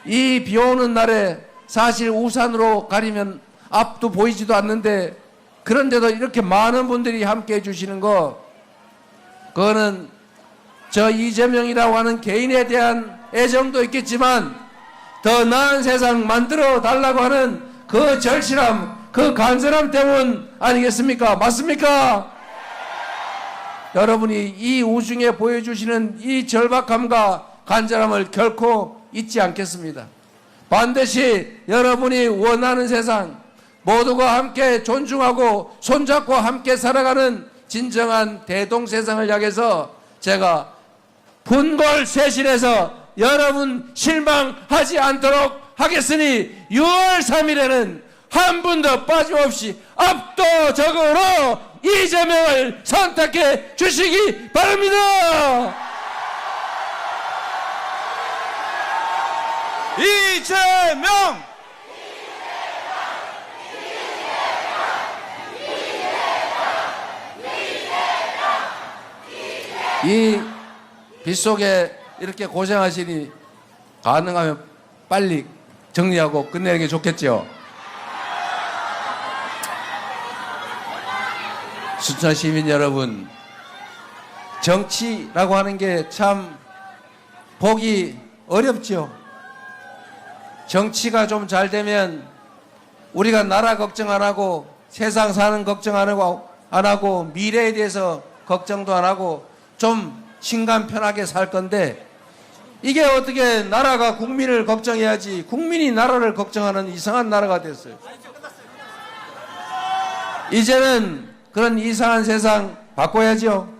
이 비 오는 날에 사실 우산으로 가리면 앞도 보이지도 않는데 그런데도 이렇게 많은 분들이 함께 해주시는 거, 그거는 저 이재명이라고 하는 개인에 대한 애정도 있겠지만 더 나은 세상 만들어 달라고 하는 그 절실함, 그 간절함 때문 아니겠습니까? 맞습니까? 여러분이 이 우중에 보여주시는 이 절박함과 간절함을 결코 잊지 않겠습니다. 반드시 여러분이 원하는 세상, 모두가 함께 존중하고 손잡고 함께 살아가는 진정한 대동세상을 향해서 제가 분골쇄신해서 여러분 실망하지 않도록 하겠으니 6월 3일에는 한 분도 빠짐없이 압도적으로 이재명을 선택해 주시기 바랍니다. 이재명! 이 빗속에 이렇게 고생하시니 가능하면 빨리 정리하고 끝내는 게 좋겠죠. 순천 시민 여러분, 정치라고 하는 게 참 보기 어렵죠. 정치가 좀 잘 되면 우리가 나라 걱정 안 하고 세상 사는 걱정 안 하고 미래에 대해서 걱정도 안 하고 좀心간 편하게 살 건데, 이게 어떻게 나라가 국민을 걱정해야지 국민이 나라를 걱정하는 이상한 나라가 됐어요. 이제는 그런 이상한 세상 바꿔야죠.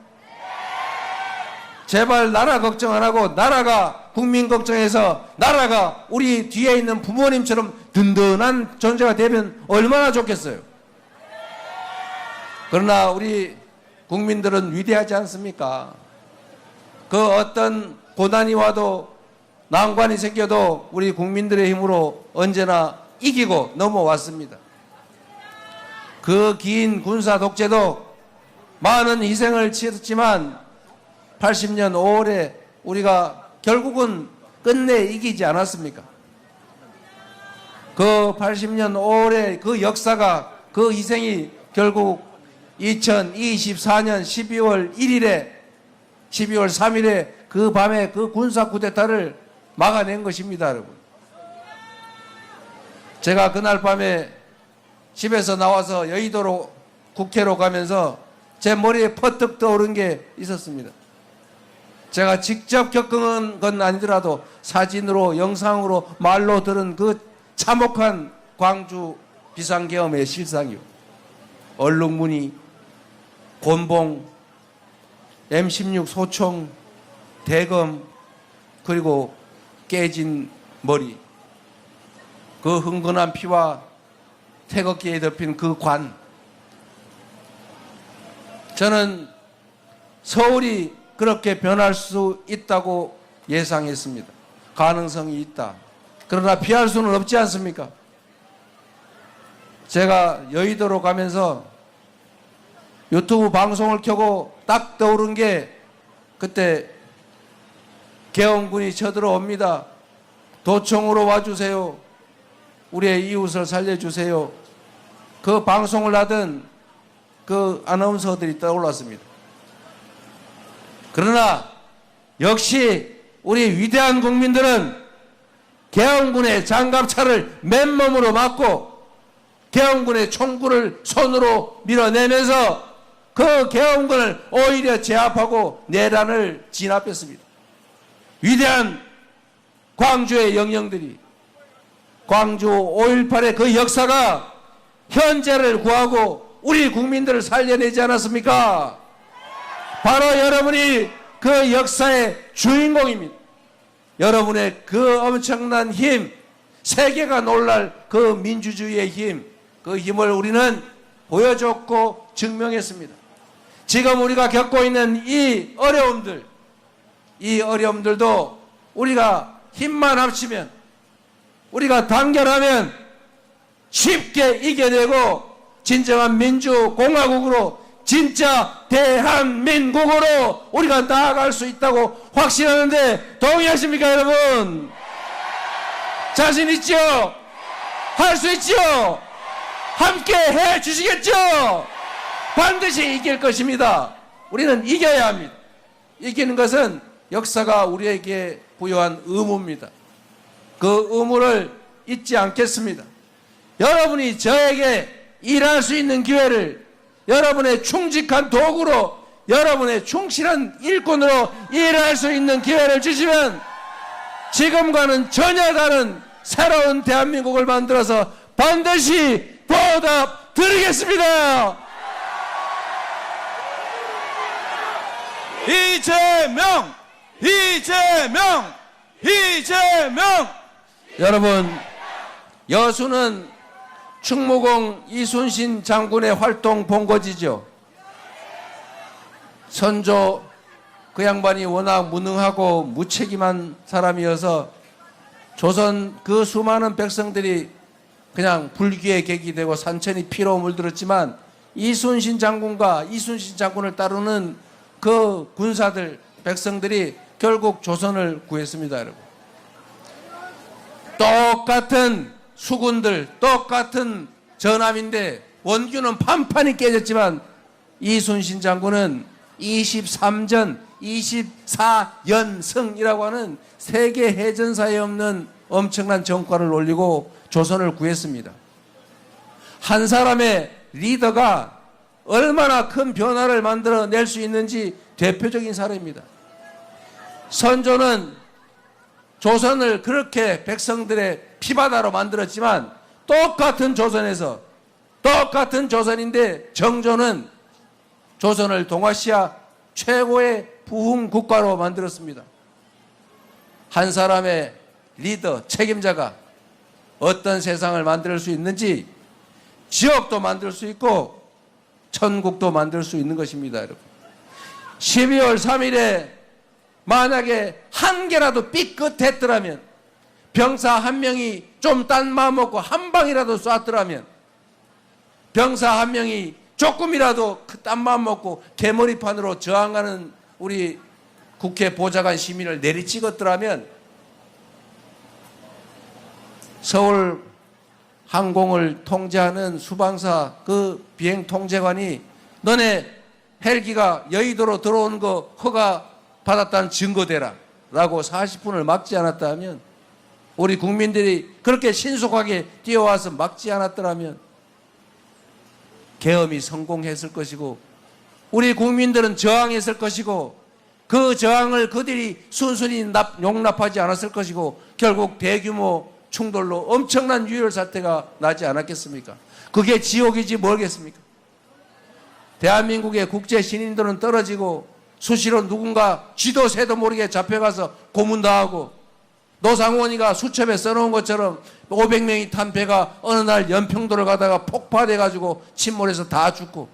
제발 나라 걱정 안 하고 나라가 국민 걱정해서 나라가 우리 뒤에 있는 부모님처럼 든든한 존재가 되면 얼마나 좋겠어요. 그러나 우리 국민들은 위대하지 않습니까? 그 어떤 고난이 와도 난관이 생겨도 우리 국민들의 힘으로 언제나 이기고 넘어왔습니다. 그 긴 군사 독재도 많은 희생을 치렀지만 80년 5월에 우리가 결국은 끝내 이기지 않았습니까? 그 80년 5월의 그 역사가, 그 희생이 결국 2024년 12월 1일에 12월 3일에 그 밤에 그 군사 쿠데타를 막아낸 것입니다, 여러분. 제가 그날 밤에 집에서 나와서 여의도로 국회로 가면서 제 머리에 퍼뜩 떠오른 게 있었습니다. 제가 직접 겪은 건 아니더라도 사진으로, 영상으로, 말로 들은 그 참혹한 광주 비상계엄의 실상이요. 얼룩무늬, 곤봉, M16 소총, 대검, 그리고 깨진 머리, 그 흥건한 피와 태극기에 덮인 그 관. 저는 서울이 그렇게 변할 수 있다고 예상했습니다. 가능성이 있다. 그러나 피할 수는 없지 않습니까? 제가 여의도로 가면서 유튜브 방송을 켜고 딱 떠오른 게, 그때 계엄군이 쳐들어옵니다. 도청으로 와주세요. 우리의 이웃을 살려주세요. 그 방송을 하던 그 아나운서들이 떠올랐습니다. 그러나 역시 우리 위대한 국민들은 계엄군의 장갑차를 맨몸으로 맞고 계엄군의 총구를 손으로 밀어내면서 그 계엄군을 오히려 제압하고 내란을 진압했습니다. 위대한 광주의 영령들이, 광주 5.18의 그 역사가 현재를 구하고 우리 국민들을 살려내지 않았습니까? 바로 여러분이 그 역사의 주인공입니다. 여러분의 그 엄청난 힘, 세계가 놀랄 그 민주주의의 힘, 그 힘을 우리는 보여줬고 증명했습니다. 지금 우리가 겪고 있는 이 어려움들도 우리가 힘만 합치면, 우리가 단결하면 쉽게 이겨내고 진정한 민주공화국으로, 진짜 대한민국으로 우리가 나아갈 수 있다고 확신하는데 동의하십니까, 여러분? 자신 있죠? 할 수 있죠? 함께 해 주시겠죠? 반드시 이길 것입니다. 우리는 이겨야 합니다. 이기는 것은 역사가 우리에게 부여한 의무입니다. 그 의무를 잊지 않겠습니다. 여러분이 저에게 일할 수 있는 기회를 여러분의 충직한 도구로, 여러분의 충실한 일꾼으로 일할 수 있는 기회를 주시면 지금과는 전혀 다른 새로운 대한민국을 만들어서 반드시 보답 드리겠습니다. 이재명! 이재명! 이재명! 여러분, 여수는 충무공 이순신 장군의 활동 본거지죠. 선조 그 양반이 워낙 무능하고 무책임한 사람이어서 조선 그 수많은 백성들이 그냥 불귀의 객이 되고 산천이 피로 물들었지만 이순신 장군과 이순신 장군을 따르는 그 군사들, 백성들이 결국 조선을 구했습니다, 여러분. 똑같은 수군들, 똑같은 전함인데 원규는 판판이 깨졌지만 이순신 장군은 23전, 24연승이라고 하는 세계 해전사에 없는 엄청난 전과를 올리고 조선을 구했습니다. 한 사람의 리더가 얼마나 큰 변화를 만들어낼 수 있는지 대표적인 사례입니다. 선조는 조선을 그렇게 백성들의 피바다로 만들었지만 똑같은 조선에서, 똑같은 조선인데 정조는 조선을 동아시아 최고의 부흥 국가로 만들었습니다. 한 사람의 리더, 책임자가 어떤 세상을 만들 수 있는지 지옥도 만들 수 있고 천국도 만들 수 있는 것입니다, 여러분. 12월 3일에 만약에 한 개라도 삐끗했더라면, 병사 한 명이 좀 딴 마음 먹고 한 방이라도 쐈더라면, 병사 한 명이 조금이라도 그 딴 마음 먹고 개머리판으로 저항하는 우리 국회 보좌관 시민을 내리찍었더라면 서울 항공을 통제하는 수방사 그 비행 통제관이 너네 헬기가 여의도로 들어오는 거 허가 받았다는 증거 대라 라고 40분을 막지 않았다 하면, 우리 국민들이 그렇게 신속하게 뛰어와서 막지 않았더라면 계엄이 성공했을 것이고 우리 국민들은 저항했을 것이고 그 저항을 그들이 순순히 용납하지 않았을 것이고 결국 대규모 충돌로 엄청난 유혈 사태가 나지 않았겠습니까? 그게 지옥이지 뭐겠습니까? 대한민국의 국제 신인들은 떨어지고 수시로 누군가 쥐도 새도 모르게 잡혀가서 고문당하고 노상원이가 수첩에 써놓은 것처럼 500명이 탄 배가 어느 날 연평도를 가다가 폭파돼가지고 침몰해서 다 죽고,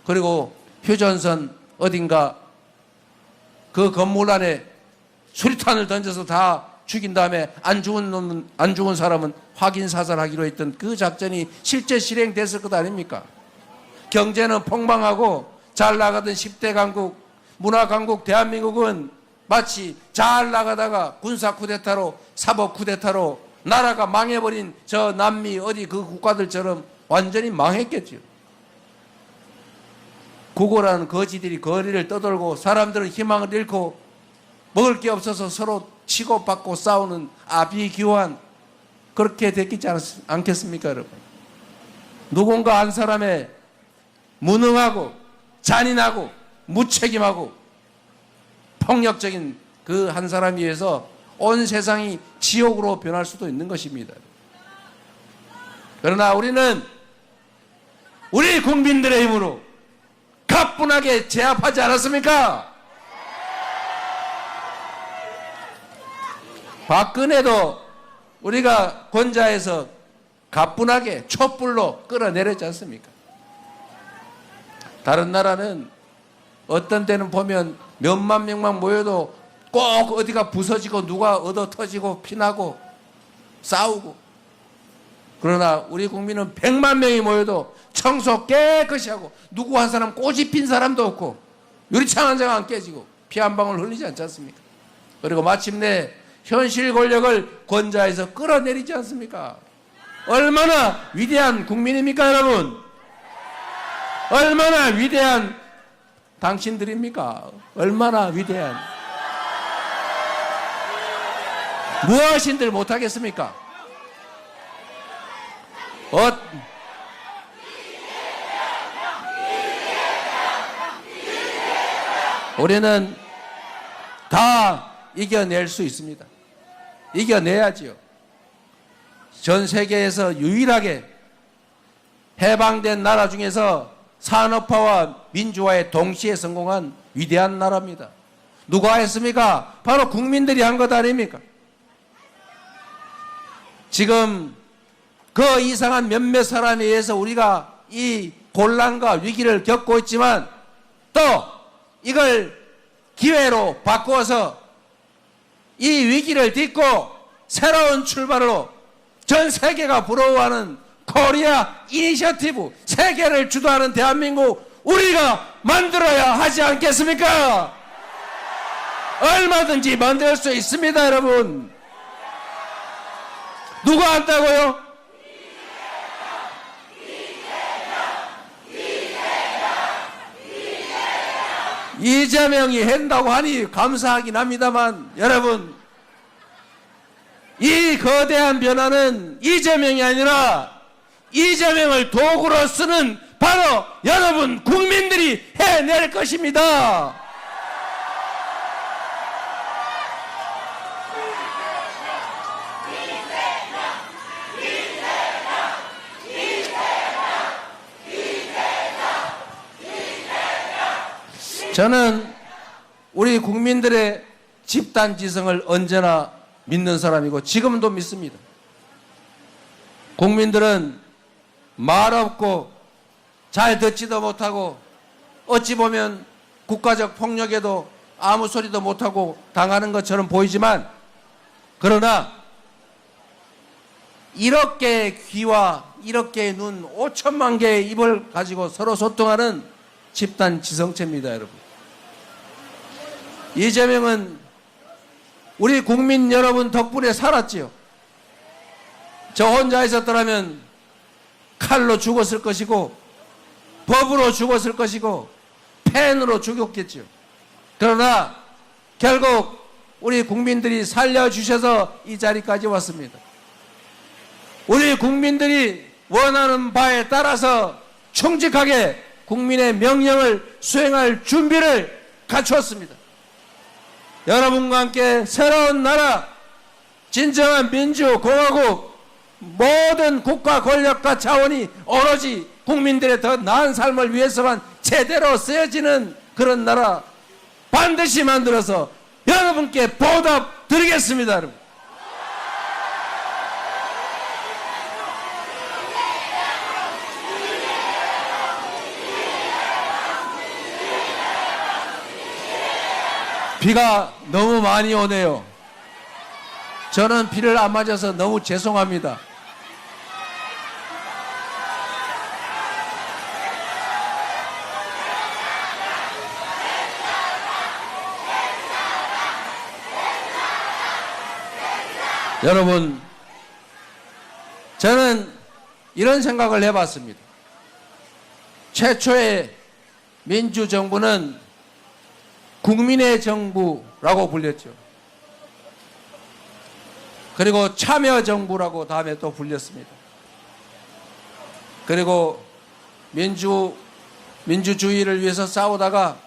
그리고 휴전선 어딘가 그 건물 안에 수리탄을 던져서 다 죽인 다음에 안 죽은 사람은 확인 사살하기로 했던 그 작전이 실제 실행됐을 것 아닙니까? 경제는 폭망하고 잘 나가던 10대 강국, 문화 강국 대한민국은 마치 잘 나가다가 군사 쿠데타로, 사법 쿠데타로 나라가 망해버린 저 남미 어디 그 국가들처럼 완전히 망했겠죠. 구고라는 거지들이 거리를 떠돌고 사람들은 희망을 잃고 먹을 게 없어서 서로 치고받고 싸우는 아비규환, 그렇게 됐겠지 않겠습니까, 여러분? 누군가 한 사람의 무능하고 잔인하고 무책임하고 폭력적인 그 한 사람에 의해서 온 세상이 지옥으로 변할 수도 있는 것입니다. 그러나 우리는 우리 국민들의 힘으로 가뿐하게 제압하지 않았습니까? 박근혜도 우리가 권좌에서 가뿐하게 촛불로 끌어내렸지 않습니까? 다른 나라는 어떤 때는 보면 몇만 명만 모여도 꼭 어디가 부서지고 누가 얻어 터지고 피나고 싸우고, 그러나 우리 국민은 100만 명이 모여도 청소 깨끗이 하고 누구 한 사람 꼬집 핀 사람도 없고 유리창 한 장 안 깨지고 피 한 방울 흘리지 않지 않습니까? 그리고 마침내 현실 권력을 권좌에서 끌어내리지 않습니까? 얼마나 위대한 국민입니까, 여러분? 얼마나 위대한 당신들입니까? 얼마나 위대한. 무엇인들 못하겠습니까? 우리는 다 이겨낼 수 있습니다. 이겨내야지요. 전 세계에서 유일하게 해방된 나라 중에서 산업화와 민주화에 동시에 성공한 위대한 나라입니다. 누가 했습니까? 바로 국민들이 한 것 아닙니까? 지금 그 이상한 몇몇 사람에 의해서 우리가 이 곤란과 위기를 겪고 있지만 또 이걸 기회로 바꾸어서 이 위기를 딛고 새로운 출발로 전 세계가 부러워하는 코리아 이니셔티브, 세계를 주도하는 대한민국 우리가 만들어야 하지 않겠습니까? 얼마든지 만들 수 있습니다, 여러분. 누가 한다고요? 이재명이 한다고 하니 감사하긴 합니다만, 여러분, 이 거대한 변화는 이재명이 아니라 이재명을 도구로 쓰는 바로 여러분 국민들이 해낼 것입니다. 저는 우리 국민들의 집단지성을 언제나 믿는 사람이고 지금도 믿습니다. 국민들은 말 없고 잘 듣지도 못하고 어찌 보면 국가적 폭력에도 아무 소리도 못하고 당하는 것처럼 보이지만, 그러나 이렇게 귀와 이렇게 눈 5천만 개의 입을 가지고 서로 소통하는 집단 지성체입니다, 여러분. 이재명은 우리 국민 여러분 덕분에 살았지요. 저 혼자 있었더라면 칼로 죽었을 것이고 법으로 죽었을 것이고 펜으로 죽였겠죠. 그러나 결국 우리 국민들이 살려주셔서 이 자리까지 왔습니다. 우리 국민들이 원하는 바에 따라서 충직하게 국민의 명령을 수행할 준비를 갖추었습니다. 여러분과 함께 새로운 나라, 진정한 민주공화국, 모든 국가 권력과 자원이 오로지 국민들의 더 나은 삶을 위해서만 제대로 쓰여지는 그런 나라 반드시 만들어서 여러분께 보답 드리겠습니다, 여러분. 비가 너무 많이 오네요. 저는 비를 안 맞아서 너무 죄송합니다. 여러분, 저는 이런 생각을 해봤습니다. 최초의 민주정부는 국민의 정부라고 불렸죠. 그리고 참여정부라고 다음에 또 불렸습니다. 그리고 민주주의를 위해서 싸우다가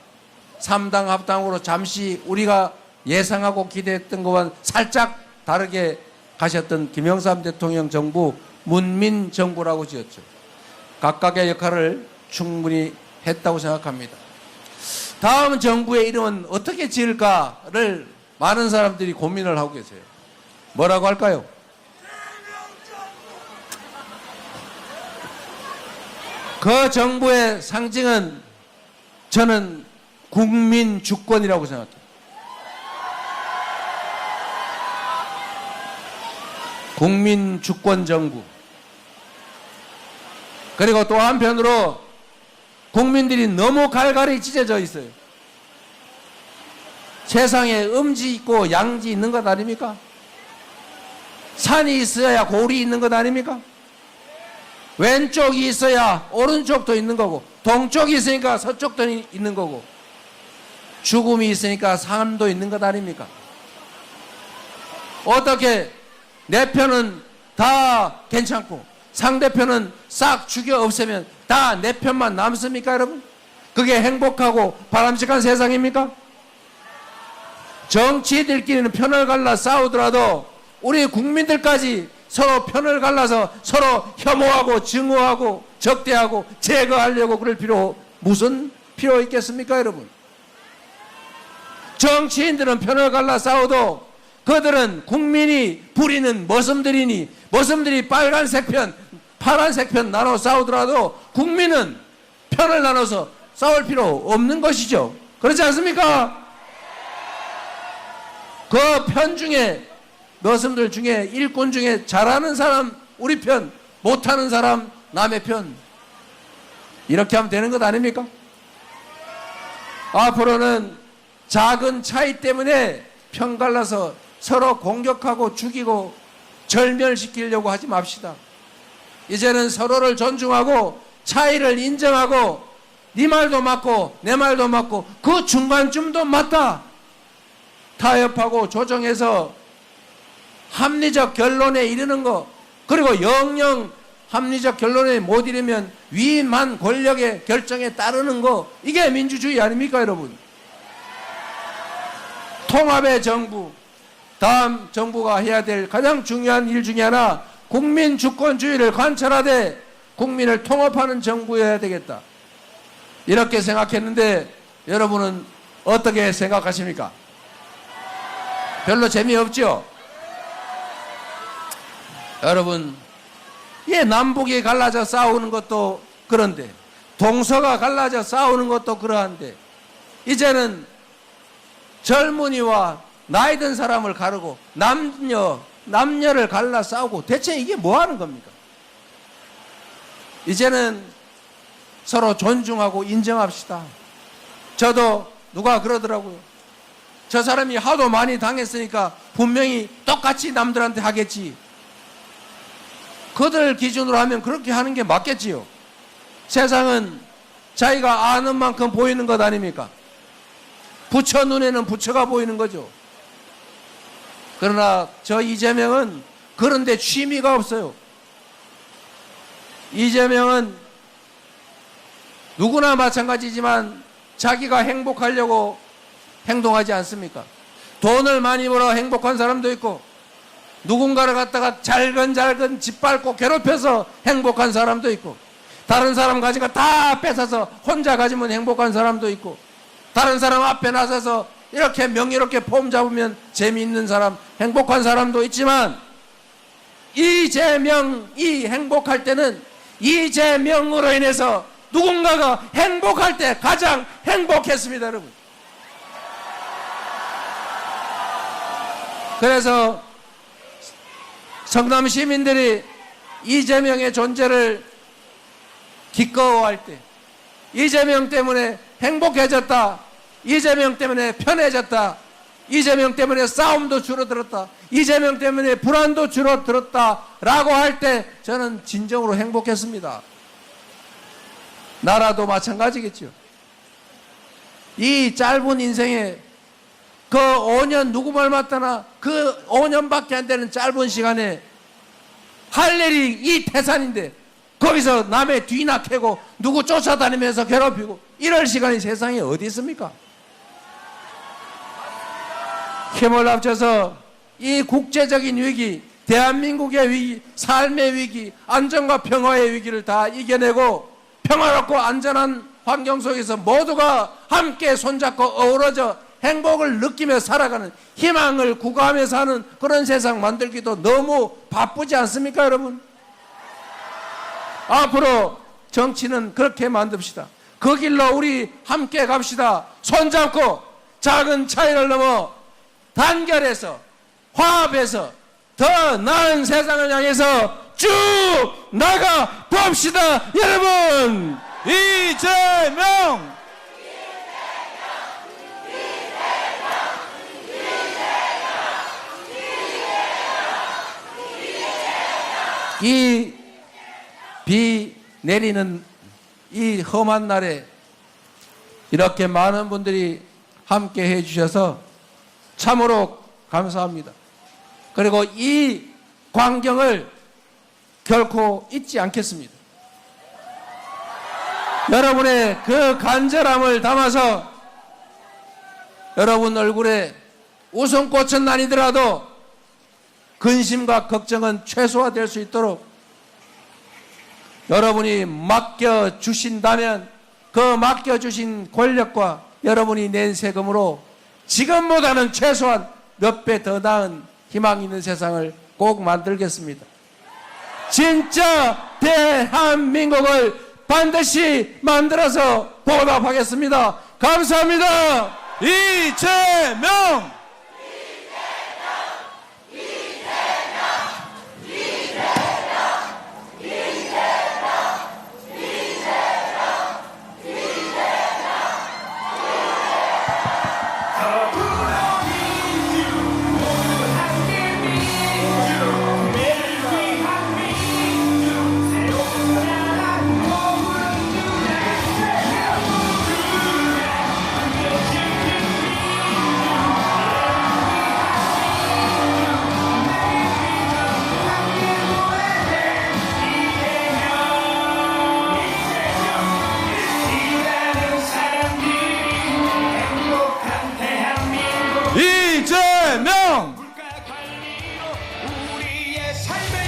3당 합당으로 잠시 우리가 예상하고 기대했던 것과는 살짝 다르게 가셨던 김영삼 대통령 정부 문민정부라고 지었죠. 각각의 역할을 충분히 했다고 생각합니다. 다음 정부의 이름은 어떻게 지을까를 많은 사람들이 고민을 하고 계세요. 뭐라고 할까요? 그 정부의 상징은 저는 국민주권이라고 생각해요. 국민주권 정부. 그리고 또 한편으로 국민들이 너무 갈갈이 찢어져 있어요. 세상에 음지 있고 양지 있는 것 아닙니까? 산이 있어야 골이 있는 것 아닙니까? 왼쪽이 있어야 오른쪽도 있는 거고, 동쪽이 있으니까 서쪽도 있는 거고, 죽음이 있으니까 삶도 있는 것 아닙니까? 어떻게 내 편은 다 괜찮고 상대편은 싹 죽여 없애면 다 내 편만 남습니까, 여러분? 그게 행복하고 바람직한 세상입니까? 정치인들끼리는 편을 갈라 싸우더라도 우리 국민들까지 서로 편을 갈라서 서로 혐오하고 증오하고 적대하고 제거하려고 그럴 무슨 필요 있겠습니까, 여러분? 정치인들은 편을 갈라 싸워도 그들은 국민이 부리는 머슴들이 빨간색 편, 파란색 편 나눠 싸우더라도 국민은 편을 나눠서 싸울 필요 없는 것이죠. 그렇지 않습니까? 그 편 중에, 머슴들 중에, 일꾼 중에 잘하는 사람 우리 편, 못하는 사람 남의 편, 이렇게 하면 되는 것 아닙니까? 앞으로는 작은 차이 때문에 편 갈라서 서로 공격하고 죽이고 절멸시키려고 하지 맙시다. 이제는 서로를 존중하고 차이를 인정하고 네 말도 맞고 내 말도 맞고 그 중간쯤도 맞다, 타협하고 조정해서 합리적 결론에 이르는 거, 그리고 영영 합리적 결론에 못 이르면 위만 권력의 결정에 따르는 거, 이게 민주주의 아닙니까, 여러분? 통합의 정부, 다음 정부가 해야 될 가장 중요한 일 중에 하나, 국민 주권주의를 관철하되 국민을 통합하는 정부여야 되겠다, 이렇게 생각했는데 여러분은 어떻게 생각하십니까? 별로 재미없죠? 여러분, 남북이 갈라져 싸우는 것도 그런데, 동서가 갈라져 싸우는 것도 그러한데, 이제는 젊은이와 나이 든 사람을 가르고 남녀를 갈라 싸우고, 대체 이게 뭐 하는 겁니까? 이제는 서로 존중하고 인정합시다. 저도 누가 그러더라고요. 저 사람이 하도 많이 당했으니까 분명히 똑같이 남들한테 하겠지. 그들 기준으로 하면 그렇게 하는 게 맞겠지요. 세상은 자기가 아는 만큼 보이는 것 아닙니까? 부처 눈에는 부처가 보이는 거죠. 그러나 저 이재명은 그런데 취미가 없어요. 이재명은 누구나 마찬가지지만 자기가 행복하려고 행동하지 않습니까? 돈을 많이 벌어 행복한 사람도 있고, 누군가를 갖다가 잘근잘근 짓밟고 괴롭혀서 행복한 사람도 있고, 다른 사람 가진 거 다 뺏어서 혼자 가지면 행복한 사람도 있고, 다른 사람 앞에 나서서 이렇게 명예롭게 폼 잡으면 재미있는 사람, 행복한 사람도 있지만, 이재명이 행복할 때는 이재명으로 인해서 누군가가 행복할 때 가장 행복했습니다, 여러분. 그래서 성남 시민들이 이재명의 존재를 기꺼워할 때, 이재명 때문에 행복해졌다, 이재명 때문에 편해졌다, 이재명 때문에 싸움도 줄어들었다, 이재명 때문에 불안도 줄어들었다 라고 할 때 저는 진정으로 행복했습니다. 나라도 마찬가지겠죠. 이 짧은 인생에 그 5년 누구 말 맞다나 그 5년밖에 안 되는 짧은 시간에 할 일이 이 태산인데, 거기서 남의 뒤나 캐고 누구 쫓아다니면서 괴롭히고 이럴 시간이 세상에 어디 있습니까? 힘을 합쳐서 이 국제적인 위기, 대한민국의 위기, 삶의 위기, 안전과 평화의 위기를 다 이겨내고 평화롭고 안전한 환경 속에서 모두가 함께 손잡고 어우러져 행복을 느끼며 살아가는, 희망을 구가하며 사는 그런 세상 만들기도 너무 바쁘지 않습니까, 여러분? 앞으로 정치는 그렇게 만듭시다. 그 길로 우리 함께 갑시다. 손잡고 작은 차이를 넘어 단결해서 화합해서 더 나은 세상을 향해서 쭉 나가 봅시다, 여러분. 이재명! 이 비 내리는 이 험한 날에 이렇게 많은 분들이 함께 해주셔서 참으로 감사합니다. 그리고 이 광경을 결코 잊지 않겠습니다. 여러분의 그 간절함을 담아서 여러분 얼굴에 웃음꽃은 아니더라도 근심과 걱정은 최소화될 수 있도록 여러분이 맡겨주신다면 그 맡겨주신 권력과 여러분이 낸 세금으로 지금보다는 최소한 몇 배 더 나은 희망 있는 세상을 꼭 만들겠습니다. 진짜 대한민국을 반드시 만들어서 보답하겠습니다. 감사합니다. 이재명! 이재명! 물가 관리로 우리의 삶을